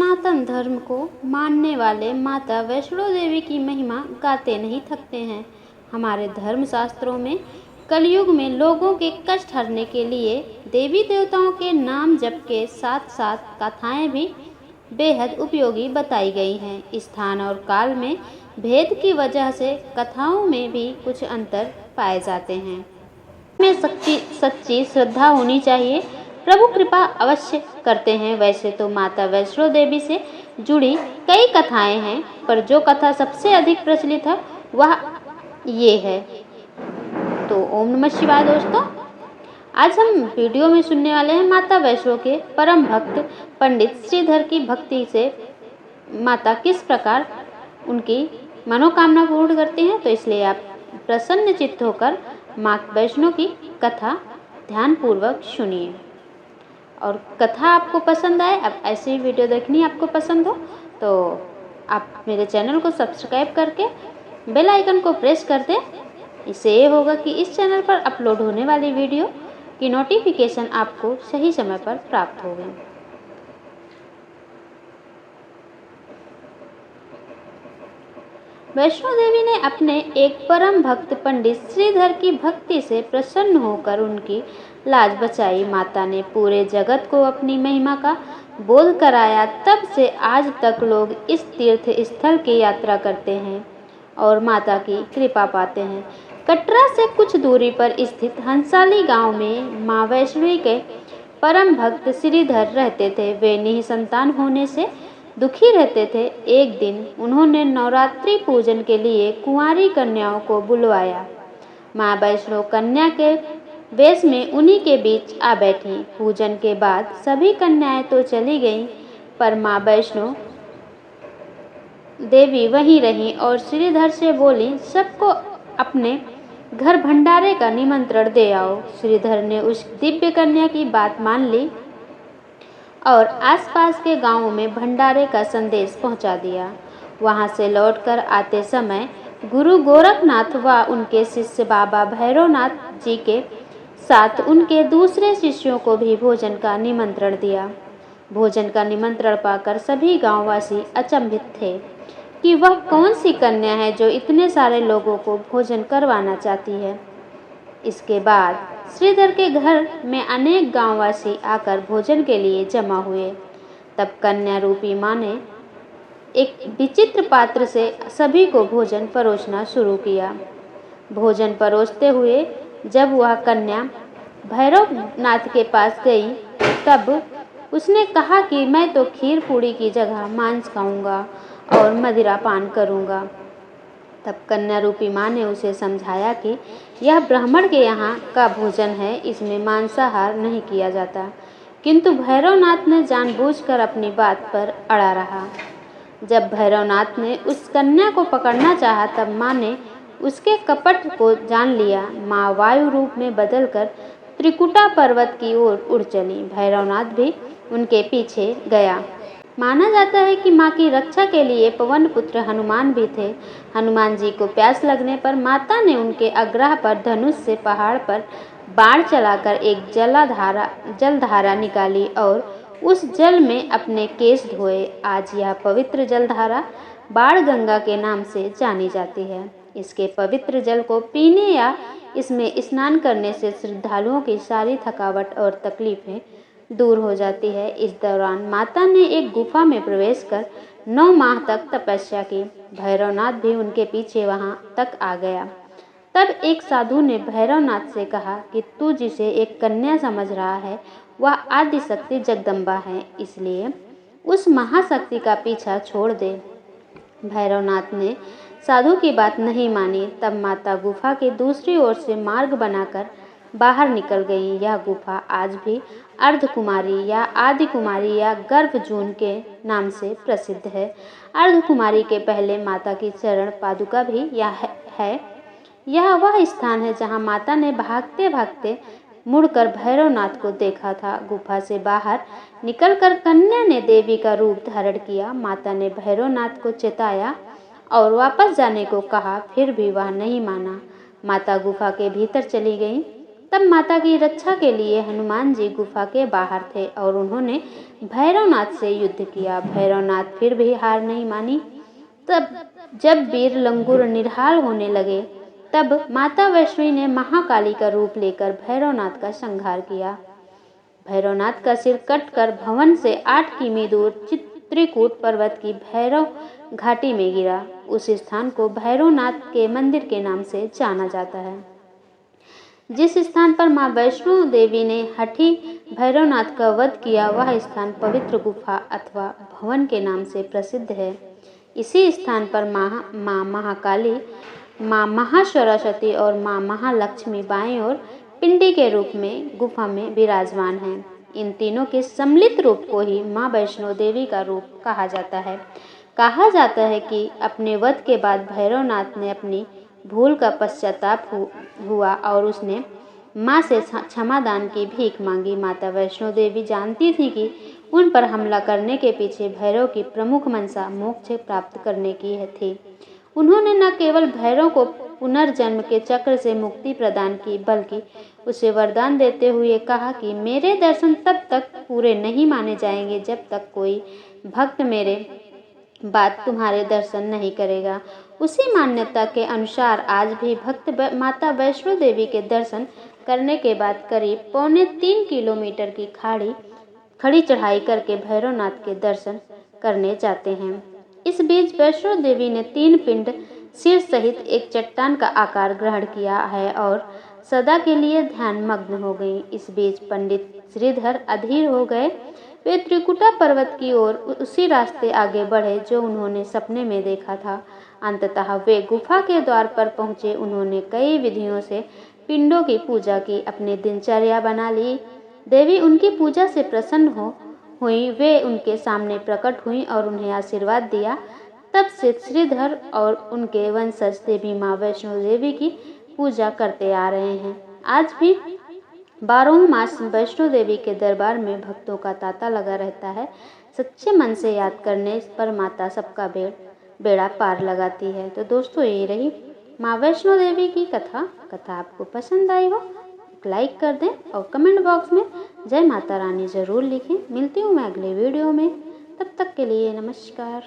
सनातन धर्म को मानने वाले माता वैष्णो देवी की महिमा गाते नहीं थकते हैं। हमारे धर्म शास्त्रों में कलयुग में लोगों के कष्ट हरने के लिए देवी देवताओं के नाम जप के साथ साथ कथाएं भी बेहद उपयोगी बताई गई हैं। स्थान और काल में भेद की वजह से कथाओं में भी कुछ अंतर पाए जाते हैं। में सच्ची श्रद्धा होनी चाहिए। प्रभु कृपा अवश्य करते हैं। वैसे तो माता वैष्णो देवी से जुड़ी कई कथाएं हैं, पर जो कथा सबसे अधिक प्रचलित है वह ये है। तो ओम नमः शिवाय दोस्तों, आज हम वीडियो में सुनने वाले हैं माता वैष्णो के परम भक्त पंडित श्रीधर की भक्ति से माता किस प्रकार उनकी मनोकामना पूर्ण करती हैं। तो इसलिए आप प्रसन्न चित्त होकर माँ वैष्णो की कथा ध्यानपूर्वक सुनिए। और कथा आपको पसंद आए, अब ऐसी वीडियो देखनी आपको पसंद हो तो आप मेरे चैनल को सब्सक्राइब करके बेल आइकन को प्रेस कर दें। इससे ये होगा कि इस चैनल पर अपलोड होने वाली वीडियो की नोटिफिकेशन आपको सही समय पर प्राप्त होगी। वैष्णो देवी ने अपने एक परम भक्त पंडित श्रीधर की भक्ति से प्रसन्न होकर उनकी लाज बचाई। माता ने पूरे जगत को अपनी महिमा का बोध कराया। तब से आज तक लोग इस तीर्थ स्थल की यात्रा करते हैं और माता की कृपा पाते हैं। कटरा से कुछ दूरी पर स्थित हंसाली गांव में मां वैष्णवी के परम भक्त श्रीधर रहते थे। वे निसंतान होने से दुखी रहते थे। एक दिन उन्होंने नवरात्रि पूजन के लिए कुंवारी कन्याओं को बुलवाया। मां वैष्णो कन्या के वेश में उन्हीं के बीच आ बैठी। पूजन के बाद सभी कन्याएं तो चली गईं, पर मां वैष्णो देवी वहीं रहीं और श्रीधर से बोली, सबको अपने घर भंडारे का निमंत्रण दे आओ। श्रीधर ने उस दिव्य कन्या की बात मान ली और आसपास के गांवों में भंडारे का संदेश पहुंचा दिया। वहां से लौटकर आते समय गुरु गोरखनाथ व उनके शिष्य बाबा भैरवनाथ जी के साथ उनके दूसरे शिष्यों को भी भोजन का निमंत्रण दिया। भोजन का निमंत्रण पाकर सभी गांववासी अचंभित थे कि वह कौन सी कन्या है जो इतने सारे लोगों को भोजन करवाना चाहती है। इसके बाद श्रीधर के घर में अनेक गांववासी आकर भोजन के लिए जमा हुए। तब कन्या रूपी मां ने एक विचित्र पात्र से सभी को भोजन परोसना शुरू किया। भोजन परोसते हुए जब वह कन्या भैरवनाथ के पास गई, तब उसने कहा कि मैं तो खीर पूड़ी की जगह मांस खाऊंगा और मदिरा पान करूंगा। तब कन्या रूपी मां ने उसे समझाया कि यह ब्राह्मण के यहाँ का भोजन है, इसमें मांसाहार नहीं किया जाता। किंतु भैरवनाथ ने जानबूझकर अपनी बात पर अड़ा रहा। जब भैरवनाथ ने उस कन्या को पकड़ना चाहा, तब मां ने उसके कपट को जान लिया। मां वायु रूप में बदलकर त्रिकुटा पर्वत की ओर उड़ चली। भैरवनाथ भी उनके पीछे गया। माना जाता है कि मां की रक्षा के लिए पवन पुत्र हनुमान भी थे। हनुमान जी को प्यास लगने पर माता ने उनके आग्रह पर धनुष से पहाड़ पर बाण चलाकर एक जलधारा निकाली और उस जल में अपने केश धोए। आज यह पवित्र जलधारा बाण गंगा के नाम से जानी जाती है। इसके पवित्र जल को पीने या इसमें स्नान करने से श्रद्धालुओं की सारी थकावट और तकलीफें दूर हो जाती है। इस दौरान माता ने एक गुफा में प्रवेश कर 9 माह तक तपस्या की। भैरवनाथ भी उनके पीछे वहां तक आ गया। तब एक साधु ने भैरवनाथ से कहा कि तू जिसे एक कन्या समझ रहा है वह आदि शक्ति जगदम्बा है, इसलिए उस महाशक्ति का पीछा छोड़ दे। भैरवनाथ ने साधु की बात नहीं मानी। तब माता गुफा के दूसरी ओर से मार्ग बनाकर बाहर निकल गई। यह गुफा आज भी अर्धकुमारी या आदि कुमारी या गर्भजून के नाम से प्रसिद्ध है। अर्धकुमारी के पहले माता की चरण पादुका भी है। यह वह स्थान है जहां माता ने भागते भागते मुड़कर भैरवनाथ को देखा था। गुफा से बाहर निकलकर कन्या ने देवी का रूप धारण किया। माता ने भैरवनाथ को चेताया और वापस जाने को कहा, फिर भी वह नहीं माना। माता गुफा के भीतर चली गई। तब माता की रक्षा के लिए हनुमान जी गुफा के बाहर थे और उन्होंने भैरवनाथ से युद्ध किया। भैरवनाथ फिर भी हार नहीं मानी। तब जब वीर लंगूर निढाल होने लगे, तब माता वैष्णवी ने महाकाली का रूप लेकर भैरवनाथ का संहार किया। भैरवनाथ का सिर कटकर भवन से 8 किमी दूर चित्रकूट पर्वत की भैरव घाटी में गिरा। उस स्थान को भैरवनाथ के मंदिर के नाम से जाना जाता है। जिस स्थान पर मां वैष्णो देवी ने हठी भैरवनाथ का वध किया, वह स्थान पवित्र गुफा अथवा भवन के नाम से प्रसिद्ध है। इसी स्थान पर मां महाकाली, मां महासरस्वती और मां महालक्ष्मी बाएं और पिंडी के रूप में गुफा में विराजमान हैं। इन तीनों के सम्मिलित रूप को ही मां वैष्णो देवी का रूप कहा जाता है। कहा जाता है कि अपने वध के बाद भैरवनाथ ने अपनी भूल का पश्चाताप हुआ और उसने मां से क्षमादान की भीख मांगी। माता वैष्णो देवी जानती थी कि उन पर हमला करने के पीछे भैरव की प्रमुख मंशा मोक्ष प्राप्त करने की थी। उन्होंने न केवल भैरव को पुनर्जन्म के चक्र से मुक्ति प्रदान की, बल्कि उसे वरदान देते हुए कहा कि मेरे दर्शन तब तक पूरे नहीं माने जाएंगे जब तक कोई भक्त मेरे बाद तुम्हारे दर्शन नहीं करेगा। उसी मान्यता के अनुसार आज भी भक्त माता वैष्णो देवी के दर्शन करने के बाद करीब 3.25 किलोमीटर की खड़ी चढ़ाई करके भैरवनाथ के दर्शन करने जाते हैं। इस बीच वैष्णो देवी ने 3 पिंड सिर सहित एक चट्टान का आकार ग्रहण किया है और सदा के लिए ध्यान मग्न हो गई। इस बीच पंडित श्रीधर अधीर हो गए। वे त्रिकुटा पर्वत की ओर उसी रास्ते आगे बढ़े जो उन्होंने सपने में देखा था। अंततः वे गुफा के द्वार पर पहुंचे। उन्होंने कई विधियों से पिंडों की पूजा की, अपनी दिनचर्या बना ली। देवी उनकी पूजा से प्रसन्न हुई। वे उनके सामने प्रकट हुई और उन्हें आशीर्वाद दिया। तब से श्रीधर और उनके वंशज देवी मां वैष्णो देवी की पूजा करते आ रहे हैं। आज भी 12 मास वैष्णो देवी के दरबार में भक्तों का तांता लगा रहता है। सच्चे मन से याद करने पर माता सबका बेड़ा पार लगाती है। तो दोस्तों, ये रही माँ वैष्णो देवी की कथा आपको पसंद आई हो लाइक कर दें और कमेंट बॉक्स में जय माता रानी ज़रूर लिखें। मिलती हूँ मैं अगले वीडियो में, तब तक के लिए नमस्कार।